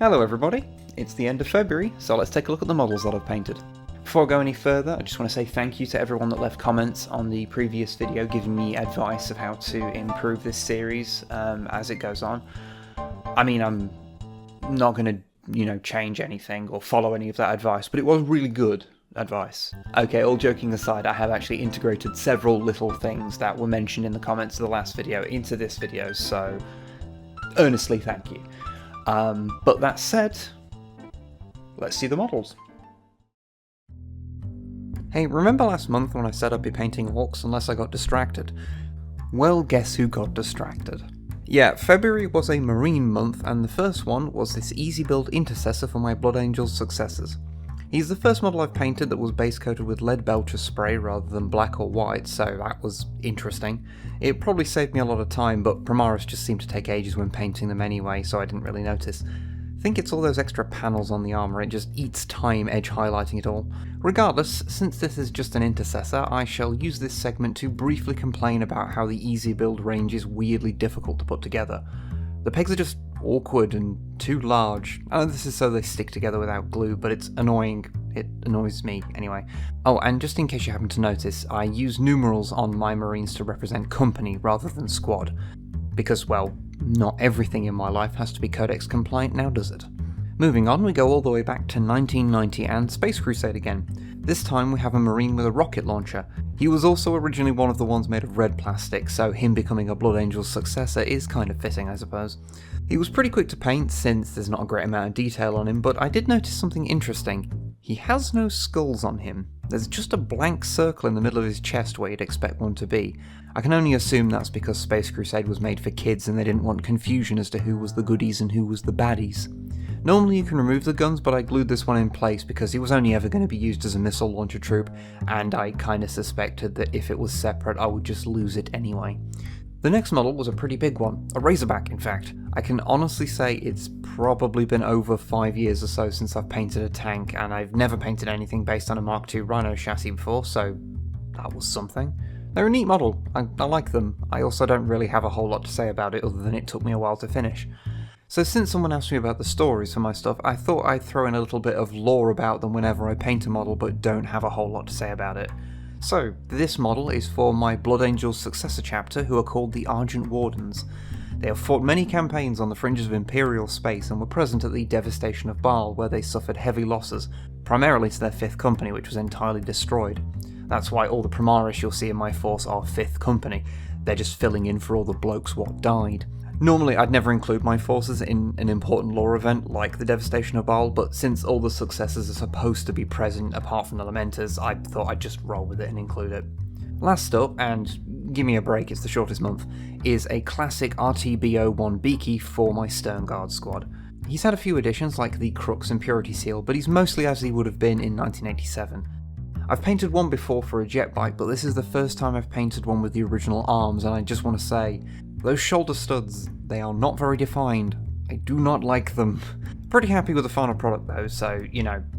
Hello everybody, it's the end of February, so let's take a look at the models that I've painted. Before I go any further, I just want to say thank you to everyone that left comments on the previous video giving me advice of how to improve this series as it goes on. I mean, I'm not going to, change anything or follow any of that advice, but it was really good advice. Okay, all joking aside, I have actually integrated several little things that were mentioned in the comments of the last video into this video, so earnestly thank you. But that said, let's see the models. Hey, remember last month when I said I'd be painting orcs unless I got distracted? Well, guess who got distracted? Yeah, February was a marine month, and the first one was this easy build intercessor for my Blood Angel's successors. He's the first model I've painted that was base coated with lead belcher spray rather than black or white, so that was interesting. It probably saved me a lot of time, but Primaris just seemed to take ages when painting them anyway, so I didn't really notice. I think it's all those extra panels on the armour, it just eats time edge highlighting it all. Regardless, since this is just an intercessor, I shall use this segment to briefly complain about how the easy build range is weirdly difficult to put together. The pegs are just awkward and too large. I know this is so they stick together without glue, but it's annoying. It annoys me, anyway. Oh, and just in case you happen to notice, I use numerals on my marines to represent company rather than squad. Because, well, not everything in my life has to be Codex compliant now, does it? Moving on, we go all the way back to 1990 and Space Crusade again. This time we have a marine with a rocket launcher. He was also originally one of the ones made of red plastic, so him becoming a Blood Angel's successor is kind of fitting, I suppose. He was pretty quick to paint since there's not a great amount of detail on him, but I did notice something interesting. He has no skulls on him. There's just a blank circle in the middle of his chest where you'd expect one to be. I can only assume that's because Space Crusade was made for kids and they didn't want confusion as to who was the goodies and who was the baddies. Normally you can remove the guns, but I glued this one in place because he was only ever going to be used as a missile launcher troop, and I kinda suspected that if it was separate I would just lose it anyway. The next model was a pretty big one, a Razorback in fact. I can honestly say it's probably been over 5 years or so since I've painted a tank, and I've never painted anything based on a Mark II Rhino chassis before, so that was something. They're a neat model, I like them. I also don't really have a whole lot to say about it other than it took me a while to finish. So since someone asked me about the stories for my stuff, I thought I'd throw in a little bit of lore about them whenever I paint a model but don't have a whole lot to say about it. So, this model is for my Blood Angel's successor chapter, who are called the Argent Wardens. They have fought many campaigns on the fringes of Imperial space and were present at the devastation of Baal, where they suffered heavy losses, primarily to their 5th Company, which was entirely destroyed. That's why all the Primaris you'll see in my force are 5th Company. They're just filling in for all the blokes what died. Normally I'd never include my forces in an important lore event like the devastation of Baal, but since all the successors are supposed to be present apart from the Lamenters, I thought I'd just roll with it and include it. Last up, and give me a break, it's the shortest month, is a classic RTB01 Beaky for my Sternguard squad. He's had a few additions like the Crux and Purity Seal, but he's mostly as he would have been in 1987. I've painted one before for a jet bike, but this is the first time I've painted one with the original arms, and I just want to say, those shoulder studs, they are not very defined. I do not like them. Pretty happy with the final product though, so,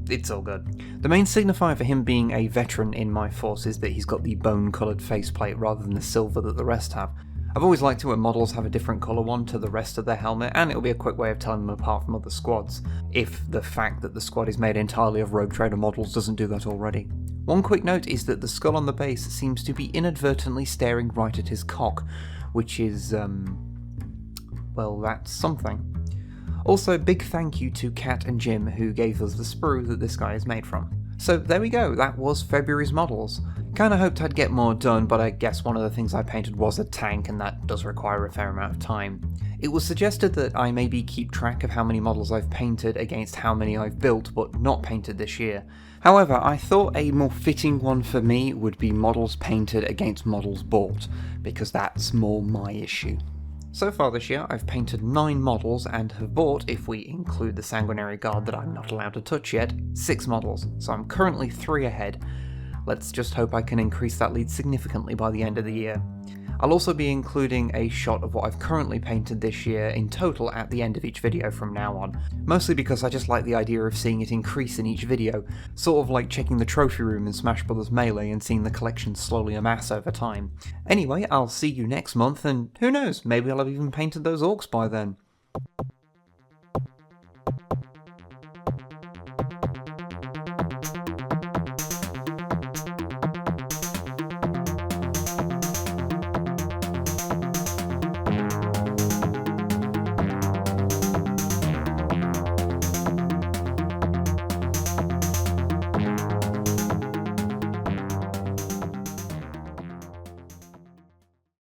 it's all good. The main signifier for him being a veteran in my force is that he's got the bone-coloured faceplate rather than the silver that the rest have. I've always liked it when models have a different colour one to the rest of their helmet, and it'll be a quick way of telling them apart from other squads, if the fact that the squad is made entirely of Rogue Trader models doesn't do that already. One quick note is that the skull on the base seems to be inadvertently staring right at his cock, which is, well, that's something. Also, big thank you to Kat and Jim who gave us the sprue that this guy is made from. So there we go, that was February's models. Kinda hoped I'd get more done, but I guess one of the things I painted was a tank, and that does require a fair amount of time. It was suggested that I maybe keep track of how many models I've painted against how many I've built but not painted this year. However, I thought a more fitting one for me would be models painted against models bought, because that's more my issue. So far this year I've painted 9 models and have bought, if we include the Sanguinary Guard that I'm not allowed to touch yet, 6 models, so I'm currently 3 ahead. Let's just hope I can increase that lead significantly by the end of the year. I'll also be including a shot of what I've currently painted this year in total at the end of each video from now on, mostly because I just like the idea of seeing it increase in each video, sort of like checking the trophy room in Smash Bros. Melee and seeing the collection slowly amass over time. Anyway, I'll see you next month, and who knows, maybe I'll have even painted those orcs by then.